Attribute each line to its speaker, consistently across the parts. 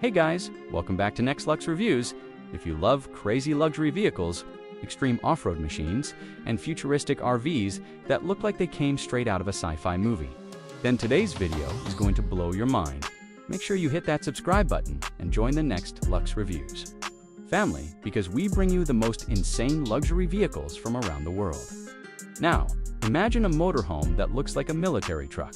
Speaker 1: Hey guys, welcome back to NEXTLUX Reviews. If you love crazy luxury vehicles, extreme off-road machines, and futuristic RVs that look like they came straight out of a sci-fi movie, then today's video is going to blow your mind. Make sure you hit that subscribe button and join the NEXTLUX Reviews family, because we bring you the most insane luxury vehicles from around the world. Now, imagine a motorhome that looks like a military truck,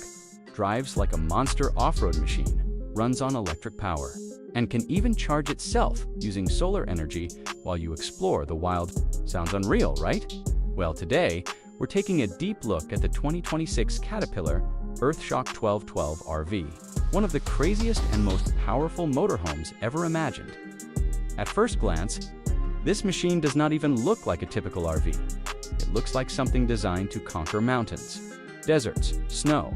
Speaker 1: drives like a monster off-road machine, runs on electric power, and can even charge itself using solar energy while you explore the wild. Sounds unreal, right? Well, today, we're taking a deep look at the 2026 Caterpillar EARTHSHOCK 1212 RV, one of the craziest and most powerful motorhomes ever imagined. At first glance, this machine does not even look like a typical RV. It looks like something designed to conquer mountains, deserts, snow,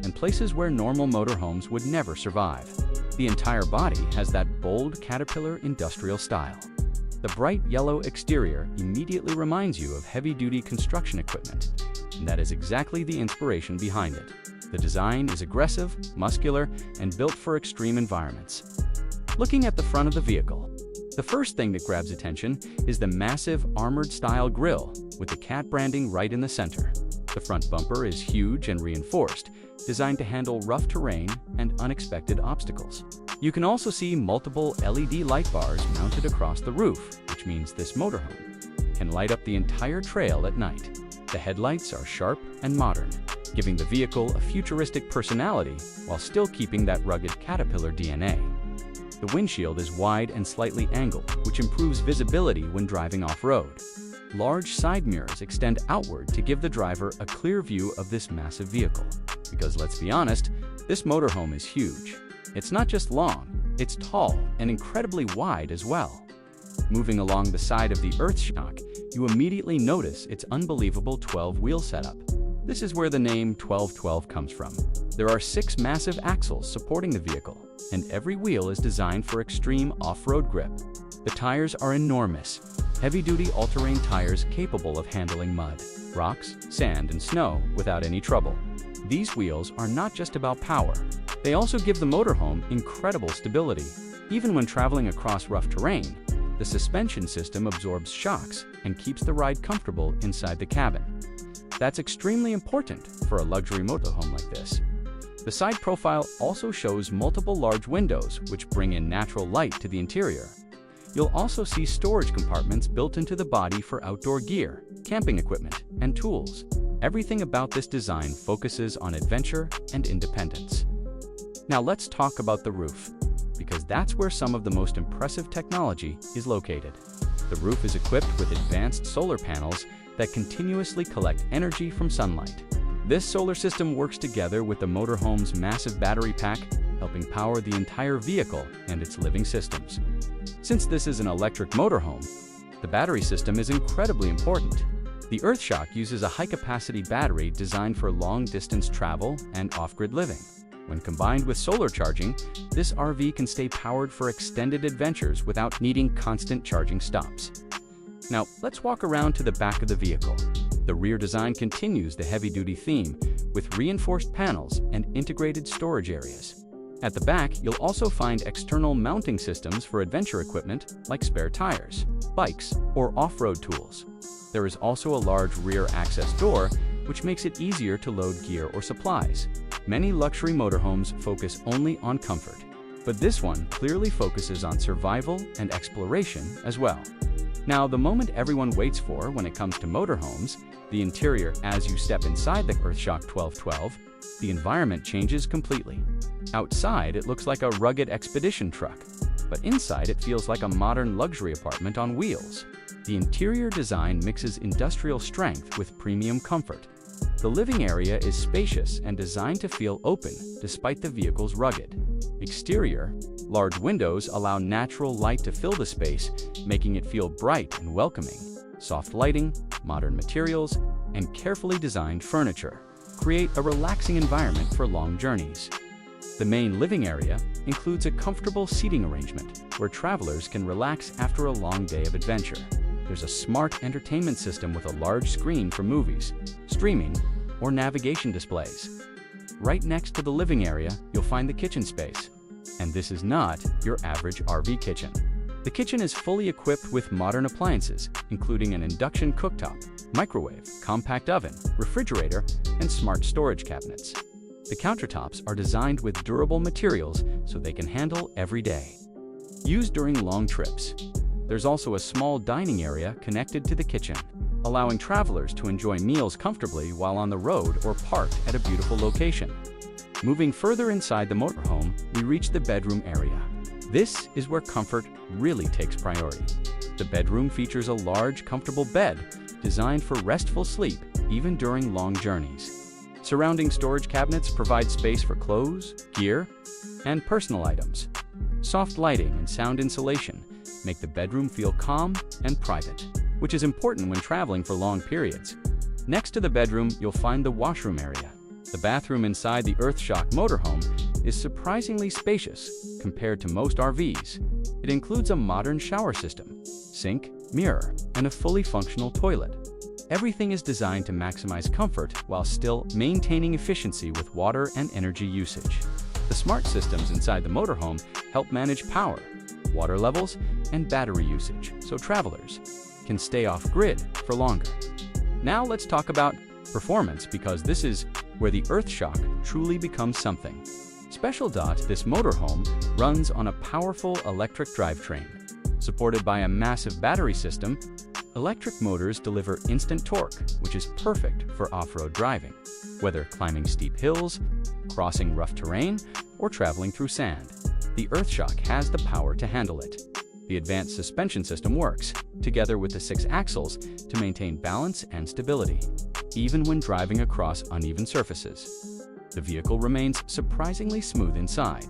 Speaker 1: and places where normal motorhomes would never survive. The entire body has that bold Caterpillar industrial style. The bright yellow exterior immediately reminds you of heavy-duty construction equipment, and that is exactly the inspiration behind it. The design is aggressive, muscular, and built for extreme environments. Looking at the front of the vehicle, the first thing that grabs attention is the massive armored-style grille with the Cat branding right in the center. The front bumper is huge and reinforced, designed to handle rough terrain and unexpected obstacles. You can also see multiple LED light bars mounted across the roof, which means this motorhome can light up the entire trail at night. The headlights are sharp and modern, giving the vehicle a futuristic personality while still keeping that rugged Caterpillar DNA. The windshield is wide and slightly angled, which improves visibility when driving off-road. Large side mirrors extend outward to give the driver a clear view of this massive vehicle. Because let's be honest, this motorhome is huge. It's not just long, it's tall and incredibly wide as well. Moving along the side of the EARTHSHOCK, you immediately notice its unbelievable 12-wheel setup. This is where the name 1212 comes from. There are 6 massive axles supporting the vehicle, and every wheel is designed for extreme off-road grip. The tires are enormous, heavy-duty all-terrain tires capable of handling mud, rocks, sand, and snow without any trouble. These wheels are not just about power. They also give the motorhome incredible stability. Even when traveling across rough terrain, the suspension system absorbs shocks and keeps the ride comfortable inside the cabin. That's extremely important for a luxury motorhome like this. The side profile also shows multiple large windows, which bring in natural light to the interior. You'll also see storage compartments built into the body for outdoor gear, camping equipment, and tools. Everything about this design focuses on adventure and independence. Now let's talk about the roof, because that's where some of the most impressive technology is located. The roof is equipped with advanced solar panels that continuously collect energy from sunlight. This solar system works together with the motorhome's massive battery pack, helping power the entire vehicle and its living systems. Since this is an electric motorhome, the battery system is incredibly important. The EARTHSHOCK uses a high-capacity battery designed for long-distance travel and off-grid living. When combined with solar charging, this RV can stay powered for extended adventures without needing constant charging stops. Now, let's walk around to the back of the vehicle. The rear design continues the heavy-duty theme with reinforced panels and integrated storage areas. At the back, you'll also find external mounting systems for adventure equipment like spare tires, bikes, or off-road tools. There is also a large rear access door, which makes it easier to load gear or supplies. Many luxury motorhomes focus only on comfort, but this one clearly focuses on survival and exploration as well. Now, the moment everyone waits for when it comes to motorhomes, the interior. As you step inside the EARTHSHOCK 1212, the environment changes completely. Outside, it looks like a rugged expedition truck, but inside it feels like a modern luxury apartment on wheels. The interior design mixes industrial strength with premium comfort. The living area is spacious and designed to feel open despite the vehicle's rugged exterior. Large windows allow natural light to fill the space, making it feel bright and welcoming. Soft lighting, modern materials, and carefully designed furniture create a relaxing environment for long journeys. The main living area includes a comfortable seating arrangement where travelers can relax after a long day of adventure. There's a smart entertainment system with a large screen for movies, streaming, or navigation displays. Right next to the living area, you'll find the kitchen space. And this is not your average RV kitchen. The kitchen is fully equipped with modern appliances, including an induction cooktop, microwave, compact oven, refrigerator, and smart storage cabinets. The countertops are designed with durable materials so they can handle every day. Used during long trips. There's also a small dining area connected to the kitchen, allowing travelers to enjoy meals comfortably while on the road or parked at a beautiful location. Moving further inside the motorhome, we reach the bedroom area. This is where comfort really takes priority. The bedroom features a large, comfortable bed designed for restful sleep even during long journeys. Surrounding storage cabinets provide space for clothes, gear, and personal items. Soft lighting and sound insulation make the bedroom feel calm and private, which is important when traveling for long periods. Next to the bedroom, you'll find the washroom area. The bathroom inside the EARTHSHOCK motorhome is surprisingly spacious compared to most RVs. It includes a modern shower system, sink, mirror, and a fully functional toilet. Everything is designed to maximize comfort while still maintaining efficiency with water and energy usage. The smart systems inside the motorhome help manage power, water levels, and battery usage so travelers can stay off-grid for longer. Now let's talk about performance, because this is where the EARTHSHOCK truly becomes something. Special dot, this motorhome runs on a powerful electric drivetrain. Supported by a massive battery system, electric motors deliver instant torque, which is perfect for off-road driving, whether climbing steep hills, crossing rough terrain, or traveling through sand. The EARTHSHOCK has the power to handle it. The advanced suspension system works, together with the 6 axles, to maintain balance and stability, even when driving across uneven surfaces. The vehicle remains surprisingly smooth inside.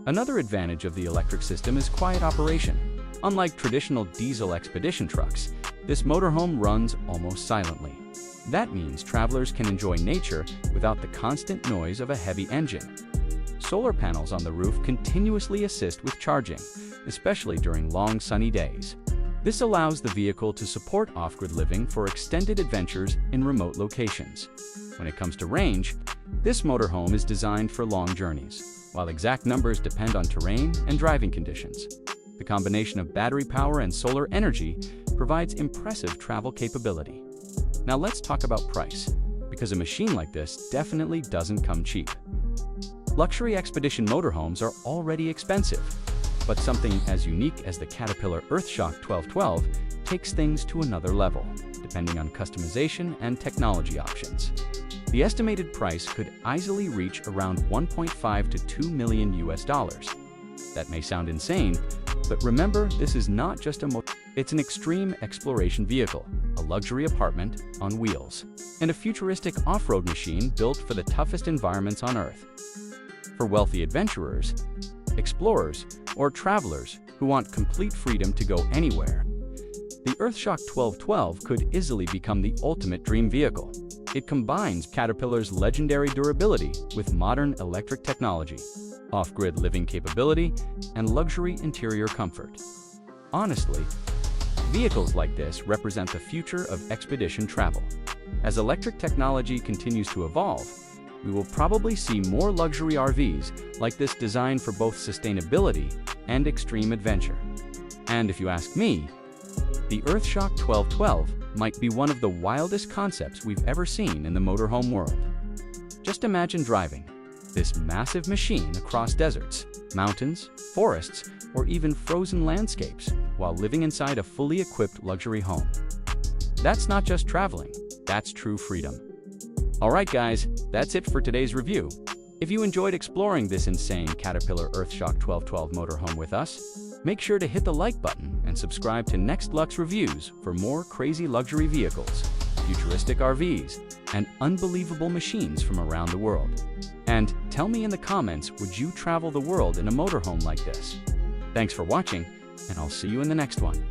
Speaker 1: Another advantage of the electric system is quiet operation. Unlike traditional diesel expedition trucks, this motorhome runs almost silently. That means travelers can enjoy nature without the constant noise of a heavy engine. Solar panels on the roof continuously assist with charging, especially during long sunny days. This allows the vehicle to support off-grid living for extended adventures in remote locations. When it comes to range, this motorhome is designed for long journeys, while exact numbers depend on terrain and driving conditions. The combination of battery power and solar energy provides impressive travel capability. Now let's talk about price, because a machine like this definitely doesn't come cheap. Luxury expedition motorhomes are already expensive, but something as unique as the Caterpillar EARTHSHOCK 1212 takes things to another level, depending on customization and technology options. The estimated price could easily reach around $1.5 to $2 million US. That may sound insane, but remember, this is not just it's an extreme exploration vehicle, a luxury apartment on wheels, and a futuristic off-road machine built for the toughest environments on Earth. For wealthy adventurers, explorers, or travelers who want complete freedom to go anywhere, the EARTHSHOCK 1212 could easily become the ultimate dream vehicle. It combines Caterpillar's legendary durability with modern electric technology, off-grid living capability, and luxury interior comfort. Honestly, vehicles like this represent the future of expedition travel. As electric technology continues to evolve, we will probably see more luxury RVs like this designed for both sustainability and extreme adventure. And if you ask me, the EARTHSHOCK 1212 might be one of the wildest concepts we've ever seen in the motorhome world. Just imagine driving this massive machine across deserts, mountains, forests, or even frozen landscapes while living inside a fully equipped luxury home. That's not just traveling, that's true freedom. Alright guys, that's it for today's review. If you enjoyed exploring this insane Caterpillar EARTHSHOCK 1212 motorhome with us, make sure to hit the like button and subscribe to NEXTLUX Reviews for more crazy luxury vehicles, futuristic RVs, and unbelievable machines from around the world. And tell me in the comments, would you travel the world in a motorhome like this? Thanks for watching, and I'll see you in the next one.